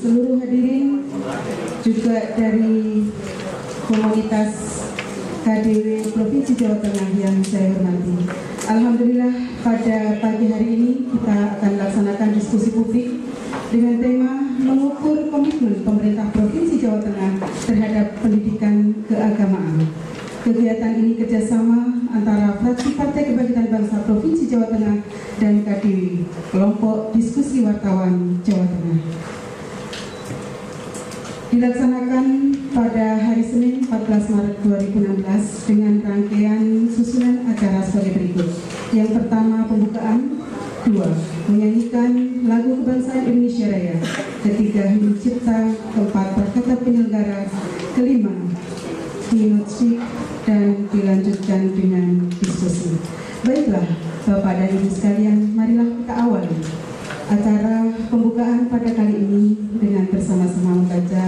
seluruh hadirin, juga dari komunitas KDW Provinsi Jawa Tengah yang saya hormati. Alhamdulillah pada pagi hari ini kita akan laksanakan diskusi publik dengan tema mengukur komitmen pemerintah Provinsi Jawa Tengah terhadap pendidikan keagamaan. Kegiatan ini kerjasama antara fraksi Partai Kebangkitan Bangsa Provinsi Jawa Tengah dan KDW, Kelompok Diskusi Wartawan Jawa Tengah. Dilaksanakan pada hari Senin 14 Maret 2016 dengan rangkaian susunan acara sebagai berikut. Yang pertama, pembukaan. 2. Menyanyikan lagu kebangsaan Indonesia Raya. Ketiga, himne cipta. Keempat, berkata penyelenggara. Kelima, keynote speak, dan dilanjutkan dengan diskusi. Baiklah, Bapak dan Ibu sekalian, marilah kita awali acara pembukaan pada kali ini dengan bersama-sama membaca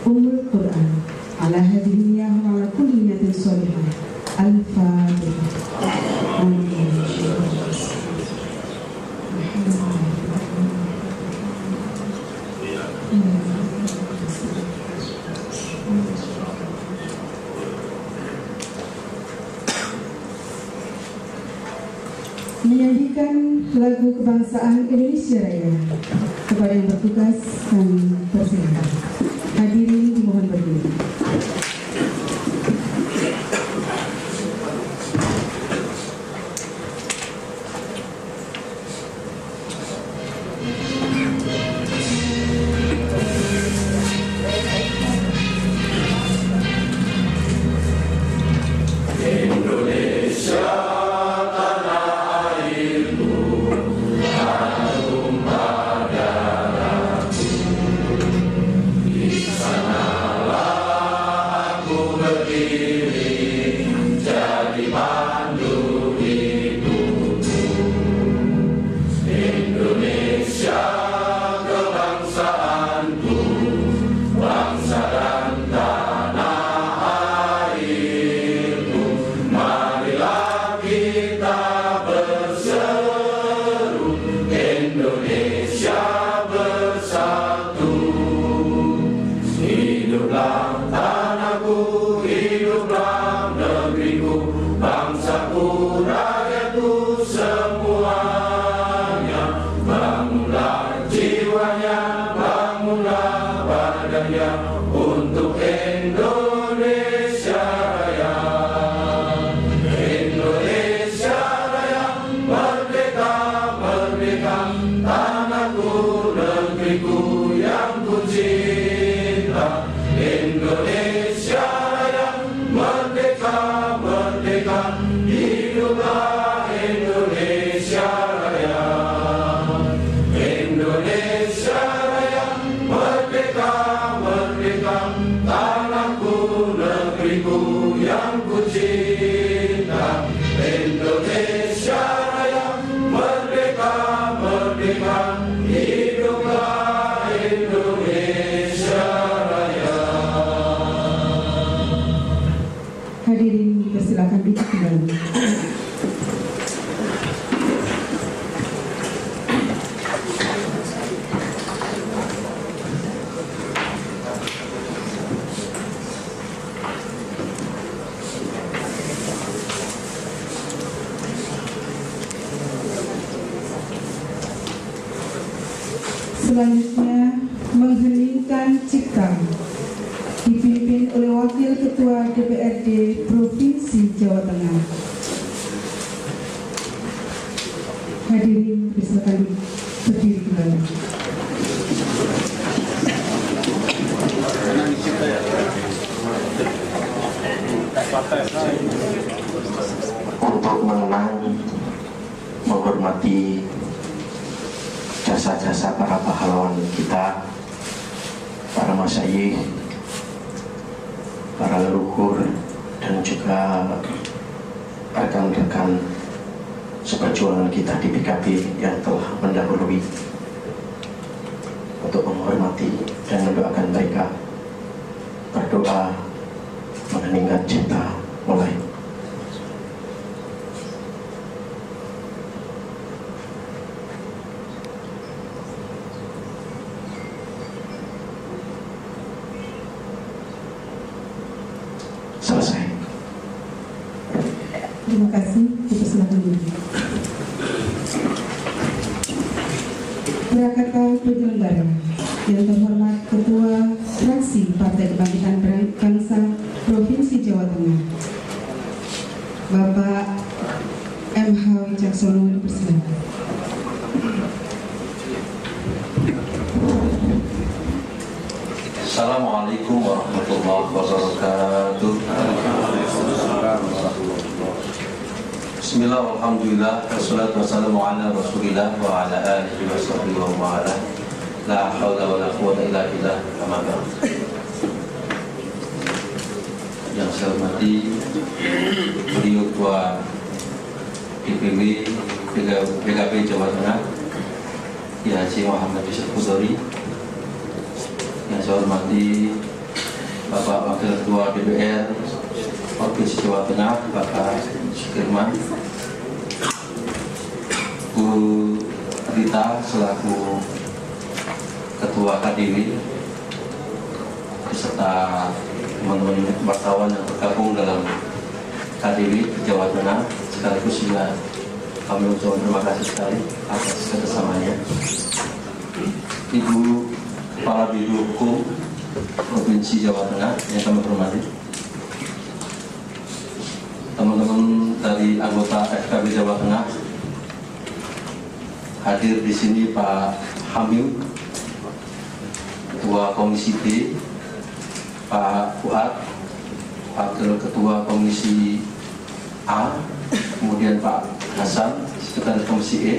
Ummul Quran. Ala hadiniyah wa ala kulli niyatin sholihah. Al-Fatihah. Menyanyikan lagu kebangsaan Indonesia Raya. Kepada yang bertugas kami persilakan. Hadirin dimohon berdiri. Hadirin dipersilakan duduk kembali. Selanjutnya, mengheningkan cipta dipimpin oleh Wakil Ketua DPRD Provinsi Jawa Tengah. Hadirin silakan berdiri kembali. Untuk mengenang, menghormati jasa-jasa para pahlawan kita, para masyayikh, para leluhur, dan juga rekan-rekan seperjuangan kita di PKB yang telah mendahului, untuk menghormati dan mendoakan mereka, berdoa, mengeningkan cipta mulai. Terima kasih. Dipersilakan dulu. Prakata penyelenggara yang terhormat Ketua Fraksi Partai Kebangkitan Bangsa Provinsi Jawa Tengah, Bapak M.H. Wicaksono, dipersilakan. Assalamualaikum warahmatullahi wabarakatuh. Bismillah, alhamdulillah, wassalatu wassalamu ala rasulillah wa ala alihi wa sahbihi wa ma'ala. La hawla wa la quwwata illa billah. Amma ba'd. Yang saya hormati beliau Ketua DPW PKB Jawa Tengah, Ki Haji Muhammad Yusuf Hudori. Yang saya hormati Bapak Wakil Ketua DPR Provinsi Jawa Tengah, Bapak Sukirman, Bu Rita selaku Ketua KDW, beserta teman-teman wartawan yang bergabung dalam KDW Jawa Tengah, sekaligus juga kami ucapkan terima kasih sekali atas kerjasamanya. Ibu Kepala Biro Hukum Provinsi Jawa Tengah yang kami hormati, teman-teman dari anggota FKB Jawa Tengah, hadir di sini Pak Hamim, Ketua Komisi B, Pak Fuad, Wakil Ketua Komisi A, kemudian Pak Hasan, Sekretaris Komisi E.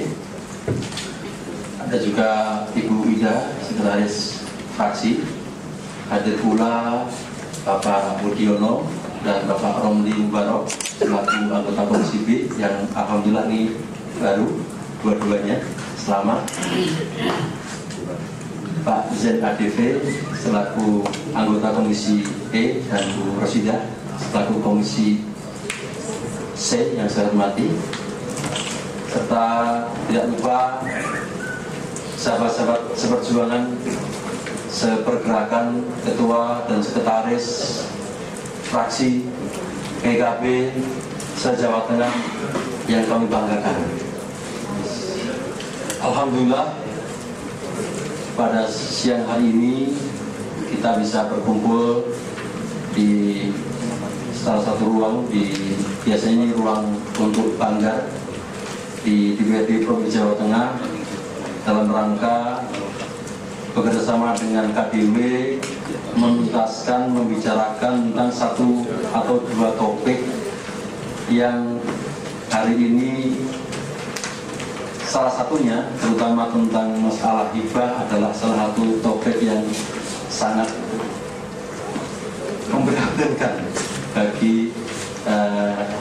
Ada juga Ibu Ida, Sekretaris Fraksi. Hadir pula Bapak Budiono dan Bapak Romli Mubarok selaku anggota Komisi B yang alhamdulillah ini baru dua-duanya. Selamat. Pak Zen ADV selaku anggota Komisi E dan Bu Rosida selaku Komisi C yang saya hormati, serta tidak lupa sahabat-sahabat seperjuangan, sepergerakan, ketua dan sekretaris fraksi PKB se-Jawa Tengah yang kami banggakan. Alhamdulillah pada siang hari ini kita bisa berkumpul di salah satu ruang, biasanya ini ruang untuk banggar di DPRD Provinsi Jawa Tengah, dalam rangka bekerjasama dengan KDW menuntaskan, membicarakan tentang satu atau dua topik yang hari ini salah satunya, terutama tentang masalah hibah, adalah salah satu topik yang sangat memprihatinkan bagi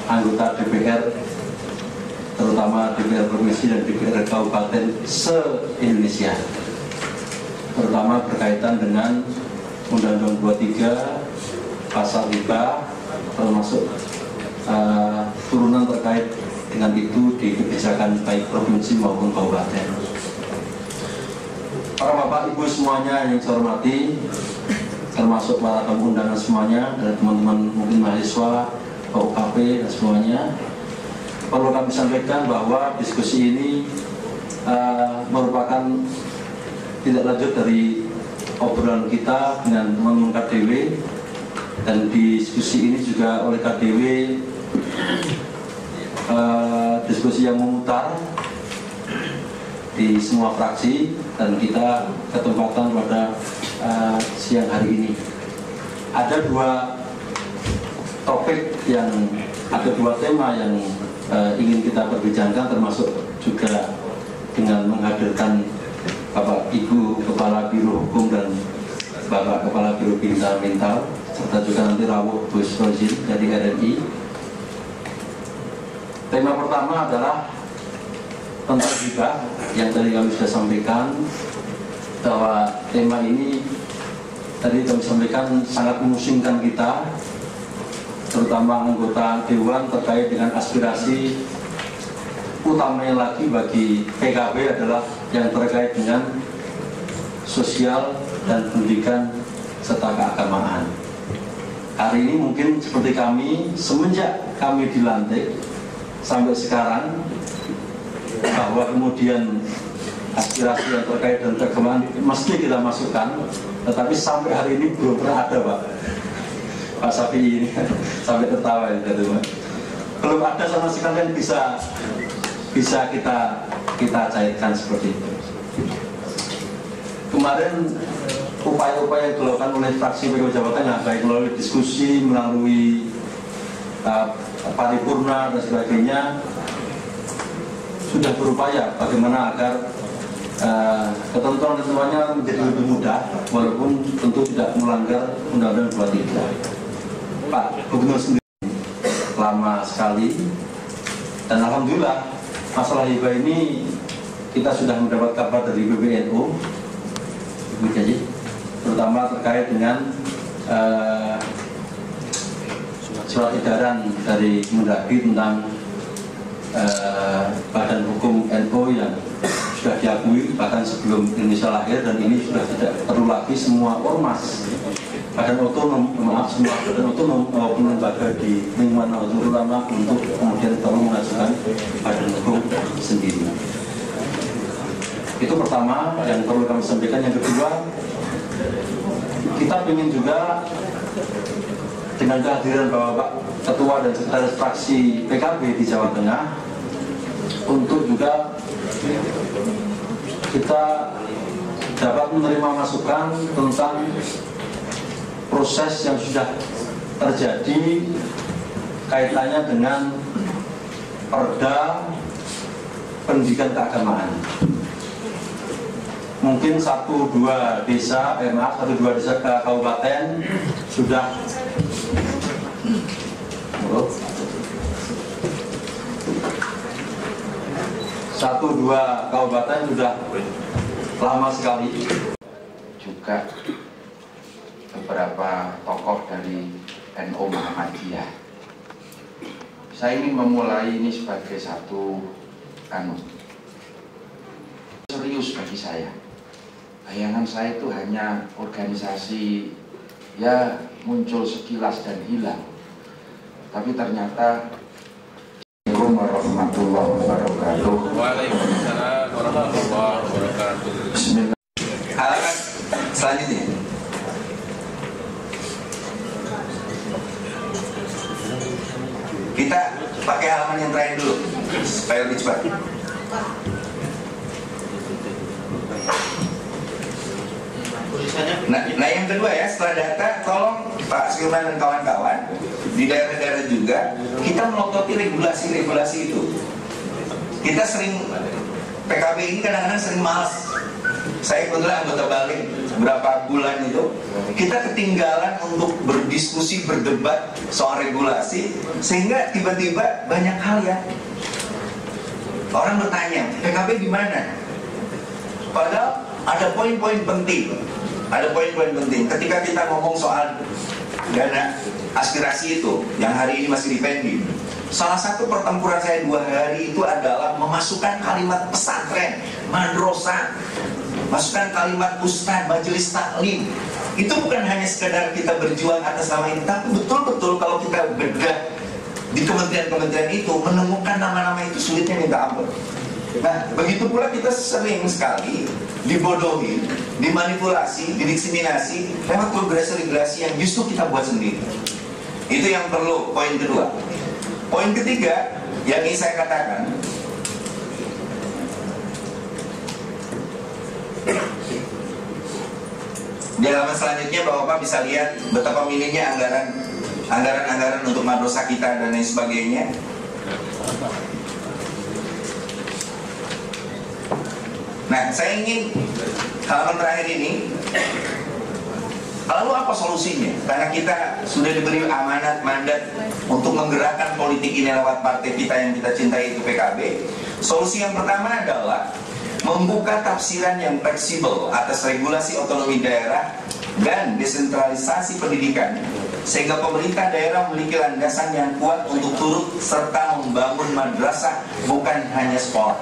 anggota DPR, terutama DPR Provinsi dan DPR Kabupaten se-Indonesia, terutama berkaitan dengan Undang-Undang 23 pasal hibah, termasuk turunan terkait dengan itu di kebijakan baik provinsi maupun kabupaten. Para bapak ibu semuanya yang saya hormati, termasuk para tamu undangan semuanya, dan teman-teman mungkin mahasiswa, UKP dan semuanya, perlu kami sampaikan bahwa diskusi ini merupakan tindak lanjut dari obrolan kita dengan teman-teman KDW, dan diskusi ini juga oleh KDW diskusi yang memutar di semua fraksi, dan kita ketempatan pada siang hari ini. Ada dua topik yang, ada dua tema yang ingin kita perbincangkan, termasuk juga dengan menghadirkan Bapak Ibu Kepala Biro Hukum dan Bapak Kepala Biro Bina Mental, serta juga nanti Rawuh Gus Rozin dari RNI. Tema pertama adalah tentang hibah, yang tadi kami sudah sampaikan bahwa tema ini tadi kami sampaikan sangat memusingkan kita, terutama anggota Dewan, terkait dengan aspirasi utamanya lagi bagi PKB adalah yang terkait dengan sosial dan pendidikan serta keagamaan. Hari ini mungkin seperti kami, semenjak kami dilantik, sampai sekarang, bahwa kemudian aspirasi yang terkait dengan keagamaan mesti kita masukkan, tetapi sampai hari ini belum pernah ada, Pak Safi ini sampai tertawa ya, belum ada sama sekali yang bisa kita cairkan seperti itu. Kemarin upaya-upaya yang dilakukan oleh fraksi PKB Jawa Tengah, baik melalui diskusi, melalui paripurna dan sebagainya, sudah berupaya bagaimana agar ketentuan-ketentuannya menjadi lebih mudah, walaupun tentu tidak melanggar Undang-Undang 23. Pak Gubernur sendiri lama sekali, dan alhamdulillah masalah hibah ini kita sudah mendapat kabar dari PBNU, terutama terkait dengan surat edaran dari Mendagri tentang badan hukum NU yang sudah diakui bahkan sebelum Indonesia lahir, dan ini sudah tidak perlu lagi semua ormas, badan otonom, semua badan otonom maupun lembaga di lingkungan terutama untuk kemudian perlu mengajukan badan hukum sendiri. Itu pertama yang perlu kami sampaikan. Yang kedua, kita ingin juga dengan kehadiran Bapak Ketua dan Sekretaris Fraksi PKB di Jawa Tengah, untuk juga kita dapat menerima masukan tentang proses yang sudah terjadi kaitannya dengan Perda Pendidikan Keagamaan. Mungkin 1-2 desa, 1-2 desa kabupaten sudah lama sekali. Juga beberapa tokoh dari NU Muhammadiyah. Saya ingin memulai ini sebagai satu serius bagi saya. Bayangan saya itu hanya organisasi ya muncul sekilas dan hilang. Tapi ternyata Assalamualaikum warahmatullahi wabarakatuh. Waalaikumsalam warahmatullahi wabarakatuh. Bismillah. Halaman selanjutnya. Kita pakai halaman yang terakhir dulu supaya lebih cepat. Nah yang kedua ya, setelah data, tolong Pak Sulman dan kawan-kawan di daerah-daerah juga kita melototi regulasi-regulasi itu. Kita sering, PKB ini kadang-kadang sering malas. Saya kebetulan anggota Balik berapa bulan itu, kita ketinggalan untuk berdiskusi, berdebat soal regulasi, sehingga tiba-tiba banyak hal ya orang bertanya, PKB di mana? Padahal ada poin-poin penting. Ada poin-poin penting ketika kita ngomong soal dana aspirasi itu yang hari ini masih dipending. Salah satu pertempuran saya 2 hari itu adalah memasukkan kalimat pesantren, madrasah, masukkan kalimat ustadz, majelis taklim. Itu bukan hanya sekedar kita berjuang atas nama ini, tapi betul-betul kalau kita bedah di kementerian-kementerian itu menemukan nama-nama itu sulitnya minta ampun. Nah, begitu pula kita sering sekali dibodohi, dimanipulasi, didiskriminasi lewat regulasi-regulasi yang justru kita buat sendiri. Itu yang perlu, poin kedua. Poin ketiga yang ingin saya katakan, di halaman selanjutnya Bapak bisa lihat betapa minimnya anggaran untuk madrasah kita dan lain sebagainya. Nah, saya ingin halaman terakhir ini, lalu apa solusinya? Karena kita sudah diberi amanat, mandat untuk menggerakkan politik ini lewat partai kita yang kita cintai, itu PKB. Solusi yang pertama adalah membuka tafsiran yang fleksibel atas regulasi otonomi daerah dan desentralisasi pendidikan, sehingga pemerintah daerah memiliki landasan yang kuat untuk turut serta membangun madrasah, bukan hanya sekolah.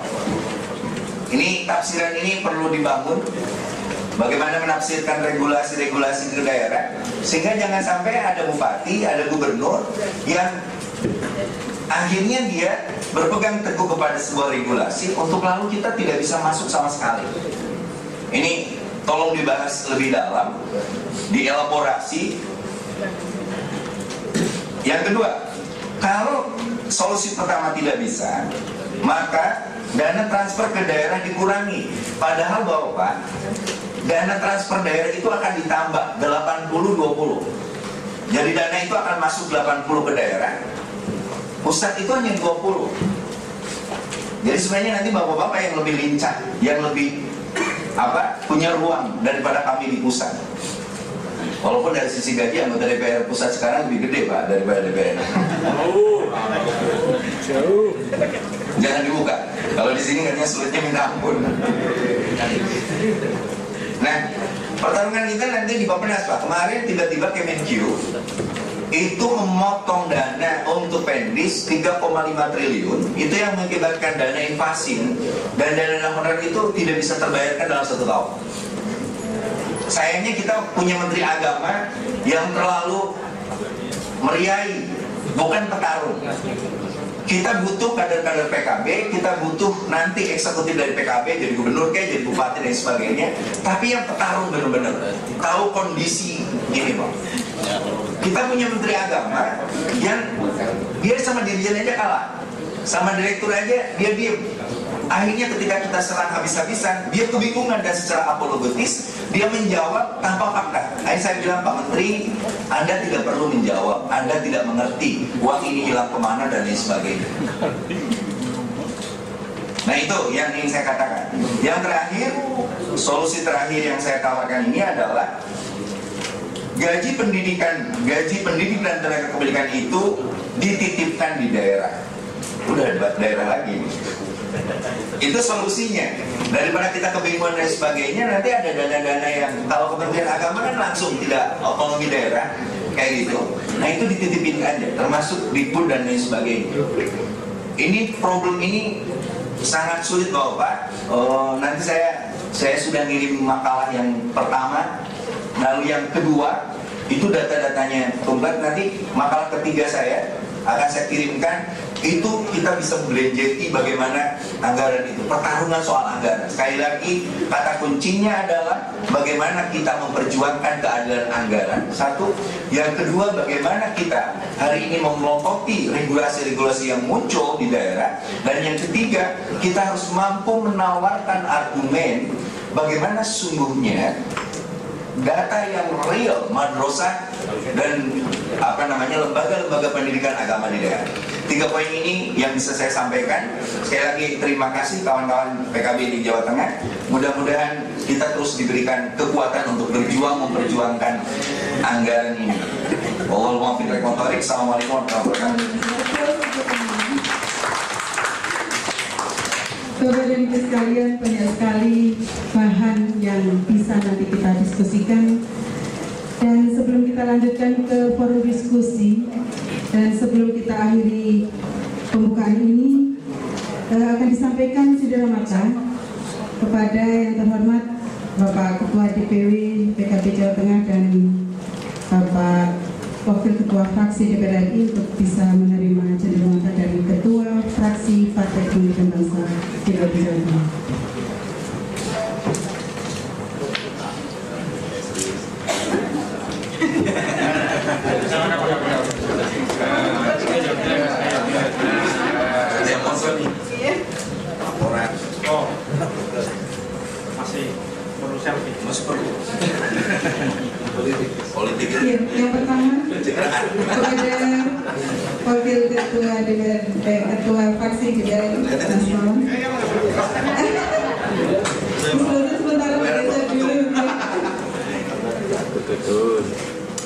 Ini tafsiran ini perlu dibangun. Bagaimana menafsirkan regulasi-regulasi ke daerah, sehingga jangan sampai ada bupati, ada gubernur yang akhirnya dia berpegang teguh kepada sebuah regulasi untuk lalu kita tidak bisa masuk sama sekali. Ini tolong dibahas lebih dalam, dielaborasi. Yang kedua, kalau solusi pertama tidak bisa, maka dana transfer ke daerah dikurangi. Padahal Bapak, dana transfer daerah itu akan ditambah 80-20. Jadi dana itu akan masuk 80 ke daerah, pusat itu hanya 20. Jadi sebenarnya nanti bapak-bapak yang lebih lincah, yang lebih punya ruang daripada kami di pusat. Walaupun dari sisi gaji anggota DPR pusat sekarang lebih gede Pak daripada DPR. Jauh. Jangan dibuka. Kalau di sini katanya sulitnya minta ampun. Nah, pertarungan kita nanti di Bappenas Pak. Kemarin tiba-tiba Kemenq itu memotong dana untuk Pendis 3,5 triliun. Itu yang mengakibatkan dana invasin dan dana honorer itu tidak bisa terbayarkan dalam 1 tahun. Sayangnya kita punya Menteri Agama yang terlalu meriai, bukan petarung. Kita butuh kader-kader PKB, kita butuh nanti eksekutif dari PKB, jadi gubernur kayak, jadi bupati dan sebagainya. Tapi yang petarung benar-benar tahu kondisi ini Pak. Kita punya Menteri Agama yang dia sama dirjen aja kalah, sama direktur aja dia diem. Akhirnya ketika kita serang habis-habisan, dia kebingungan dan secara apologetis dia menjawab tanpa fakta. Akhirnya saya bilang, Pak Menteri, Anda tidak perlu menjawab, Anda tidak mengerti uang ini hilang kemana dan lain sebagainya. Nah itu yang ingin saya katakan. Yang terakhir, solusi terakhir yang saya tawarkan ini adalah gaji pendidik dan tenaga kependidikan itu dititipkan di daerah. Udah daerah lagi. Itu solusinya. Daripada kita kebingungan dan sebagainya, nanti ada dana-dana yang kalau Kementerian Agama kan langsung tidak otonomi daerah kayak gitu. Nah itu dititipin aja, termasuk Dikbud dan lain sebagainya. Ini problem ini sangat sulit Bapak. Nanti saya sudah ngirim makalah yang pertama, lalu yang kedua itu data-datanya tunggal. Nanti makalah ketiga saya akan saya kirimkan. Itu kita bisa belenjeti bagaimana anggaran itu, pertarungan soal anggaran. Sekali lagi kata kuncinya adalah bagaimana kita memperjuangkan keadilan anggaran. Satu, yang kedua bagaimana kita hari ini memelototi regulasi-regulasi yang muncul di daerah. Dan yang ketiga, kita harus mampu menawarkan argumen bagaimana sesungguhnya data yang real madrasah dan lembaga-lembaga pendidikan agama di daerah. 3 poin ini yang bisa saya sampaikan. Sekali lagi terima kasih kawan-kawan PKB di Jawa Tengah. Mudah-mudahan kita terus diberikan kekuatan untuk memperjuangkan anggaran ini. Assalamualaikum warahmatullahi wabarakatuh. Saudara dan ibu sekalian, banyak sekali bahan yang bisa nanti kita diskusikan. Dan sebelum kita lanjutkan ke forum diskusi dan sebelum kita akhiri pembukaan ini, akan disampaikan saudara mata kepada yang terhormat Bapak Ketua DPW PKB Jawa Tengah dan Bapak Wakil Ketua Fraksi DPR RI untuk bisa menerima cenderamata dari Ketua Fraksi Partai Kebangkitan Bangsa DPR Jawa Tengah. Politik. Ya, yang pertama kepada Wakil Ketua Ketua Fraksi DPR sementara bergeser dulu.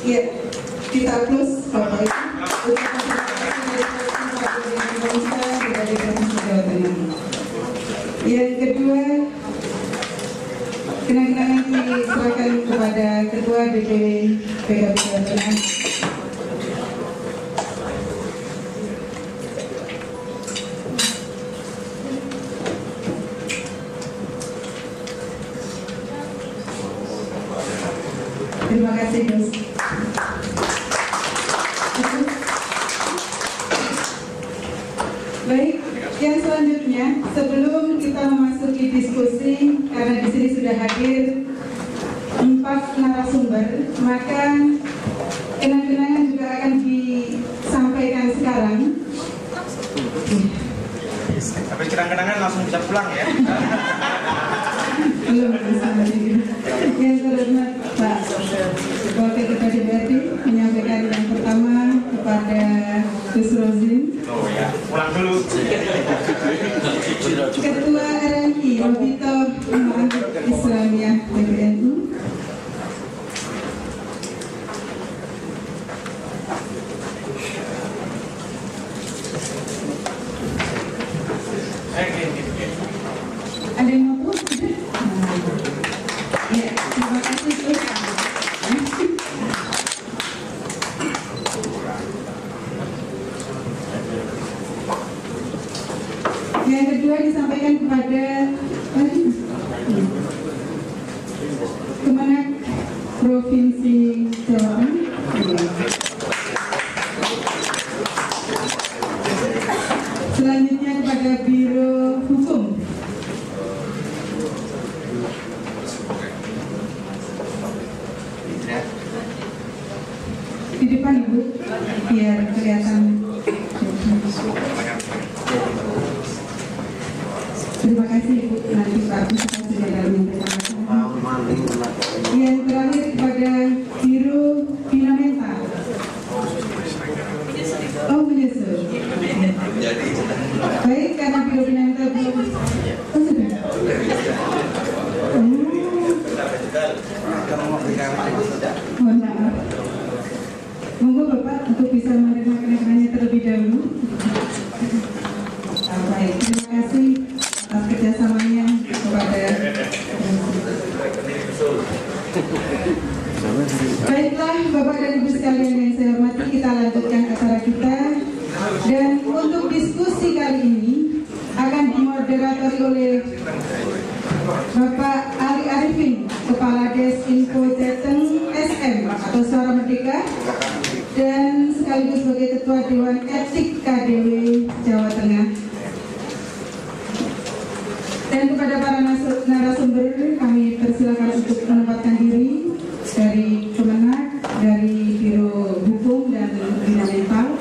Ya, kita plus Bapak Ibu. Yang kedua, kenang-kenangan diserahkan kepada Ketua DPW PKB Jawa Tengah. Terima kasih, Gus. sebelum kita memasuki diskusi, karena di sini sudah hadir 4 narasumber, maka kenang-kenangan juga akan disampaikan sekarang. Habis kenang-kenangan langsung bisa pulang ya. Belum bersama ini. Yang terhormat Pak Wakil Ketua DPRD menyampaikan yang pertama kepada Gus Rozin. Oh ya, pulang dulu. Ketua RMI Robito Islamiyah PBNU. Ada yang mau tuh? Ya, terima kasih Gus. Yang kedua disampaikan kepada Kemenak Provinsi Jawa Tengah. Selanjutnya kepada Biro Hukum. Di depan Ibu, biar kelihatan. Terima kasih Ibu, nanti Pak Agus sudah dalam yang terakhir kepada Biro Bina Mental. Oh, menyusul. Baik, karena Biro Bina Mental belum. Oh, sudah. Mohon maaf. Monggo Bapak untuk bisa menerima kenangannya terlebih dahulu. Baik, terima kasih atas kerjasamanya kepada. Baiklah Bapak dan Ibu sekalian yang saya hormati, kita lanjutkan acara kita. Dan untuk diskusi kali ini akan dimoderatori oleh Bapak Ali Arifin, Kepala Des Info Jateng SM atau Suara Merdeka, dan sekaligus sebagai Ketua Dewan Etik KDW Jawa Tengah. Dan kepada para narasumber kami persilakan untuk menempatkan diri dari Kemenak, dari Biro Hukum dan Bina Mental.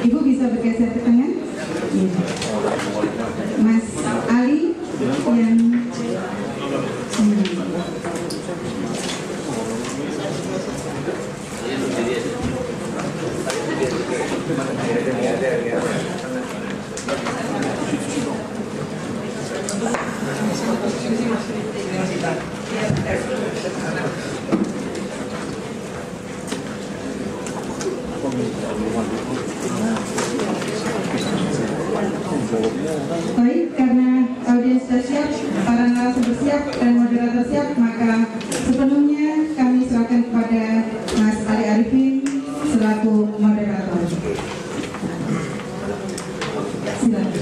Ibu bisa bergeser ke tengah. Mas Ali yang baik, karena audiens sudah siap, para narasumber siap, dan moderator siap, maka sepenuhnya kami serahkan kepada Mas Ali Arifin selaku moderator. Silakan.